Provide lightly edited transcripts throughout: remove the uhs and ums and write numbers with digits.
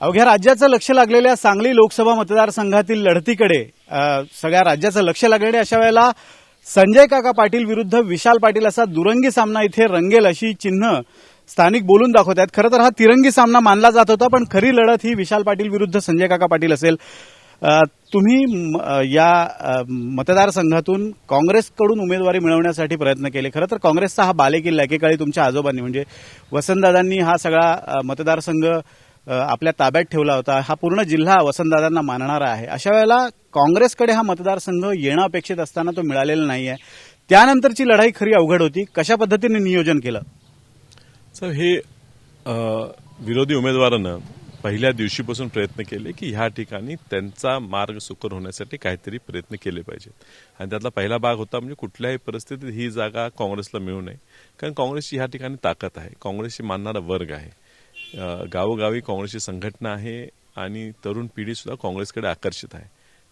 अवघ्या राज्याचं लक्ष लागलेल्या सांगली लोकसभा मतदारसंघातील लढतीकडे सगळ्या राज्याचं लक्ष लागलेले अशा वेळेला संजय काका पाटील विरुद्ध विशाल पाटील असा दुरंगी सामना इथे रंगेल अशी चिन्ह स्थानिक बोलून दाखवत आहेत। खरं तर हा तिरंगी सामना मानला जात होता, पण खरी लढत ही विशाल पाटील विरुद्ध संजय काका पाटील असेल। तुम्ही या मतदारसंघातून काँग्रेसकडून उमेदवारी मिळवण्यासाठी प्रयत्न केले। खरं तर काँग्रेसचा हा बालेकिल्ला एकेकाळी तुमच्या आजोबांनी म्हणजे वसंतदादांनी हा सगळा मतदारसंघ आपल्या ताब्यात ठेवला होता। हा पूर्ण जिल्हा वसंतदादांना मानणारा आहे। अशा वेळेला काँग्रेसकडे हा मतदारसंघ येणं अपेक्षित असताना तो मिळालेला नाहीये। त्यानंतरची लढाई खरी अवघड होती। कशा पद्धतीने नियोजन केलं? सर, हे विरोधी उमेदवारांना पहिल्या दिवशीपासून प्रयत्न केले की ह्या ठिकाणी त्यांचा मार्ग सुकर होण्यासाठी काहीतरी प्रयत्न केले पाहिजेत। आणि त्यातला पहिला भाग होता म्हणजे कुठल्याही परिस्थितीत ही जागा काँग्रेसला मिळू नये, कारण काँग्रेसची ह्या ठिकाणी ताकद आहे, काँग्रेसची मानणारा वर्ग आहे, गावोगावी काँग्रेसची संघटना आहे आणि तरुण पिढी सुद्धा काँग्रेसकडे आकर्षित आहे।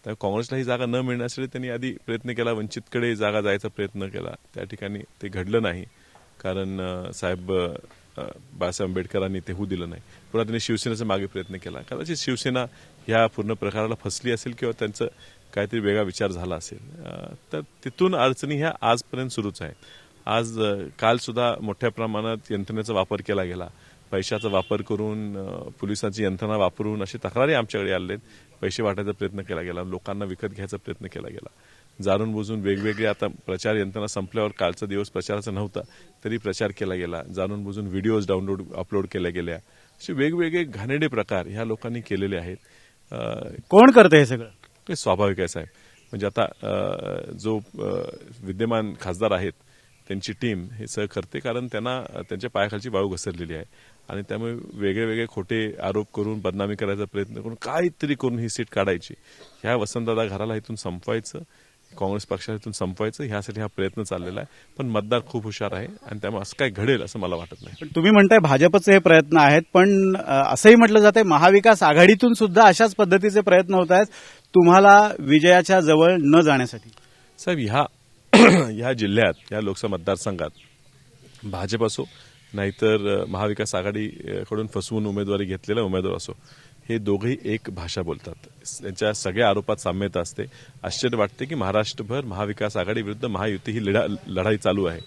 तर काँग्रेसला ही जागा न मिळण्यासाठी त्यांनी आधी प्रयत्न केला, वंचितकडे जागा जायचा प्रयत्न केला, त्या ठिकाणी ते घडलं नाही, कारण साहेब बाळासाहेब आंबेडकरांनी ते होऊ दिलं नाही। पुन्हा त्यांनी शिवसेनेचा मागे प्रयत्न केला, कदाचित शिवसेना ह्या पूर्ण प्रकाराला फसली असेल किंवा त्यांचं काहीतरी वेगळा विचार झाला असेल। तर तिथून अडचणी ह्या आजपर्यंत सुरूच आहेत। आज काल सुद्धा मोठ्या प्रमाणात यंत्रणेचा वापर केला गेला, पैशाचा वापर करून, पोलिसांची यंत्रणा वापरून अशी तक्रारी आमच्याकडे आलेत। पैसे वाटायचा प्रयत्न केला गेला, लोकांना विकत घ्यायचा प्रयत्न केला गेला, जाणून बुजून वेगवेगळे आता प्रचार यंत्रणा संपल्यावर कालचा दिवस प्रचाराचा नव्हता तरी प्रचार केला गेला, जाणून बुजून व्हिडिओज अपलोड केल्या गेल्या, असे वेगवेगळे घाणेरडे प्रकार ह्या लोकांनी केलेले आहेत। कोण करते हे सगळं? ते स्वाभाविक आहे साहेब, म्हणजे आता जो विद्यमान खासदार आहेत त्यांची टीम हे सह करते, कारण त्यांना त्यांच्या पायाखालची वाळू घसरलेली आहे आणि त्यामुळे वेगळे वेगळे खोटे आरोप करून बदनामी करायचा प्रयत्न करून काहीतरी करून ही सीट काढायची, ह्या वसंतदादा घराला इथून संपवायचं, काँग्रेस पक्षाला इथून संपवायचं, ह्यासाठी हा प्रयत्न चाललेला आहे। पण मतदार खूप हुशार आहे आणि त्यामुळे असं काय घडेल असं मला वाटत नाही। पण तुम्ही म्हणताय भाजपचे हे प्रयत्न आहेत, पण असंही म्हटलं जाते महाविकास आघाडीतून सुद्धा अशाच पद्धतीचे प्रयत्न होत आहेत तुम्हाला विजयाच्या जवळ न जाण्यासाठी। साहेब, ह्या जिल्ह्यात या लोकसभा मतदारसंघात भाजप असो नाहीतर महाविकास आघाडीकडून फसवून उमेदवारी घेतलेला उमेदवार असो, हे दोघेही एक भाषा बोलतात, त्यांच्या सगळ्या आरोपात साम्यता असते। आश्चर्य वाटते की महाराष्ट्रभर महाविकास आघाडी विरुद्ध महायुती ही लढाई चालू आहे,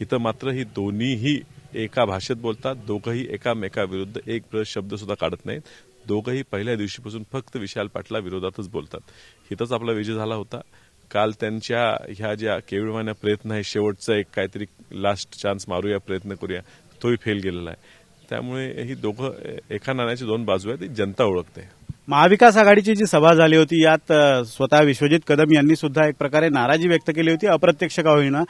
इथं मात्र ही दोन्हीही एका भाषेत बोलतात, दोघंही एकामेकाविरुद्ध एक शब्द सुद्धा काढत नाहीत, दोघंही पहिल्या दिवशीपासून फक्त विशाल पाटला विरोधातच बोलतात। इथंच आपला विजय झाला होता। काल त्यांच्या ह्या ज्या केविळवाण्या प्रयत्न आहे, शेवटचा एक काहीतरी लास्ट चान्स मारूया, प्रयत्न करूया, तोही फेल गेलेला आहे। त्यामुळे ही दोघं एका नाण्याची दोन बाजू आहेत, ती जनता ओळखते। महाविकास आघाडीची जी सभा झाली होती यात स्वतः विश्वजित कदम यांनी सुद्धा एक प्रकारे नाराजी व्यक्त केली होती, अप्रत्यक्ष का होईना।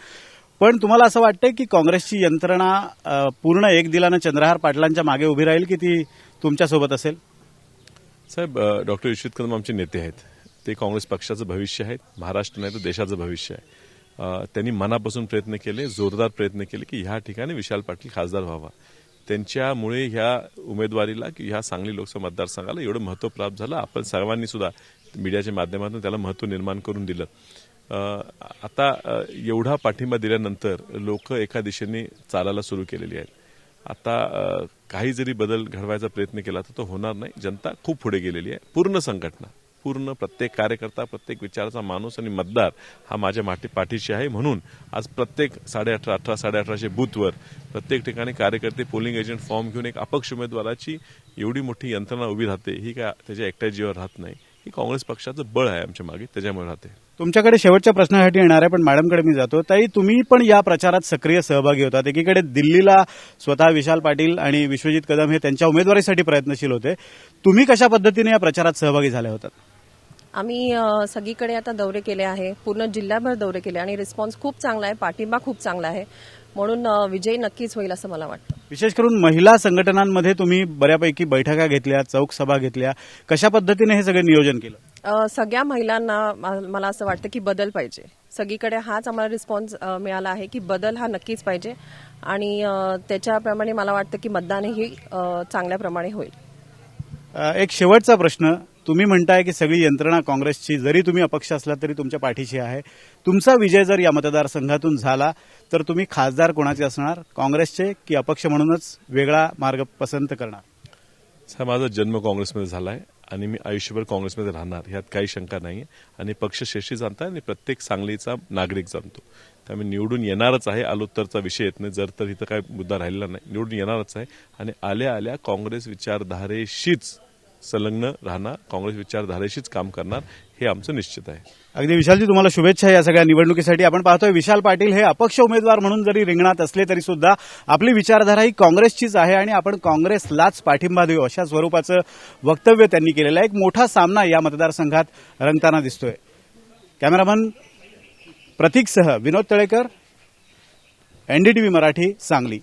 पण तुम्हाला असं वाटतंय की काँग्रेसची यंत्रणा पूर्ण एक दिलानं चंद्रहार पाटलांच्या मागे उभी राहील की ती तुमच्यासोबत असेल? साहेब, डॉक्टर विश्वजित कदम आमचे नेते आहेत, ते काँग्रेस पक्षाचं भविष्य आहे, महाराष्ट्र नाही तर देशाचं भविष्य आहे। त्यांनी मनापासून प्रयत्न केले, जोरदार प्रयत्न केले की ह्या ठिकाणी विशाल पाटील खासदार व्हावा। त्यांच्यामुळे ह्या उमेदवारीला की ह्या सांगली लोकसभा मतदारसंघाला एवढं महत्त्व प्राप्त झालं। आपण सर्वांनी सुद्धा मीडियाच्या माध्यमातून त्याला महत्त्व निर्माण करून दिलं। आता एवढा पाठिंबा दिल्यानंतर लोक एका दिशेने चालायला सुरू केलेली आहेत। आता काही जरी बदल घडवायचा प्रयत्न केला तर तो होणार नाही। जनता खूप पुढे गेलेली आहे, पूर्ण संघटना, पूर्ण प्रत्येक कार्यकर्ता, प्रत्येक विचाराचा माणूस आणि मतदार हा माझ्या पाठीशी आहे। म्हणून आज प्रत्येक 18,500 बूथवर प्रत्येक ठिकाणी कार्यकर्ते पोलिंग एजंट फॉर्म घेऊन एक अपक्ष उमेदवाराची एवढी मोठी यंत्रणा उभी राहते, ही काय त्याच्या एकट्या जीवावर राहत नाही, ही काँग्रेस पक्षाचं बळ आहे आमच्या मागे, त्याच्यामुळे राहते। तुमच्याकडे शेवटच्या प्रश्नासाठी येणार आहे, पण मॅडमकडे मी जातो। ताई, तुम्ही पण या प्रचारात सक्रिय सहभागी होतात। एकीकडे दिल्लीला स्वतः विशाल पाटील आणि विश्वजित कदम हे त्यांच्या उमेदवारीसाठी प्रयत्नशील होते, तुम्ही कशा पद्धतीने या प्रचारात सहभागी झाले होतात? आम्ही सगळीकडे आता दौरे केले आहे, पूर्ण जिल्ह्याभर दौरे केले आणि रिस्पॉन्स खूप चांगला आहे, पाठिंबा खूप चांगला आहे, म्हणून विजय नक्कीच होईल असं मला वाटतं। विशेष करून महिला संघटनांमध्ये तुम्ही बऱ्यापैकी बैठका घेतल्या, चौक सभा घेतल्या, कशा पद्धतीने हे सगळे नियोजन केलं? सगळ्या महिलांना मला असं वाटतं की बदल पाहिजे, सगळीकडे हाच आम्हाला रिस्पॉन्स मिळाला आहे की बदल हा नक्कीच पाहिजे आणि त्याच्याप्रमाणे मला वाटतं की मतदानही चांगल्या प्रमाणे होईल। एक शेवटचा प्रश्न, तुम्ही म्हणताय की सगळी यंत्रणा काँग्रेसची, जरी तुम्ही अपक्ष असला तरी तुमच्या पाठीशी आहे, तुमचा विजय जर या मतदारसंघातून झाला तर तुम्ही खासदार कोणाचे असणार, काँग्रेसचे की अपक्ष म्हणूनच वेगळा मार्ग पसंत करणार? हा माझा जन्म काँग्रेसमध्ये झाला आहे आणि मी आयुष्यभर काँग्रेसमध्ये राहणार ह्यात काही शंका नाही आहे. आणि पक्षश्रेष्ठी जाणता आणि प्रत्येक सांगलीचा नागरिक जाणतो. त्यामुळे निवडून येणारच आहे. आलो तरचा विषय येत नाही. जर तर इथं काय मुद्दा राहिलेला नाही. निवडून येणारच आहे आणि आल्या आल्या काँग्रेस विचारधारेशीच संलग्न राहणार, काँग्रेस विचारधारेशीच काम करणार हे आमचं निश्चित आहे. अगदी विशालजी, तुम्हाला शुभेच्छा या सगळ्या निवडणुकीसाठी. आपण पाहतोय विशाल पाटील हे अपक्ष उमेदवार म्हणून जरी रिंगणात असले तरी सुद्धा आपली विचारधारा ही काँग्रेसचीच आहे आणि आपण काँग्रेसलाच पाठिंबा देऊ अशा स्वरूपाचं वक्तव्य त्यांनी केलेलं आहे. एक मोठा सामना या मतदारसंघात रंगताना दिसतोय. कॅमेरामन प्रतीकसह विनोद तळेकर, NDTV मराठी, सांगली.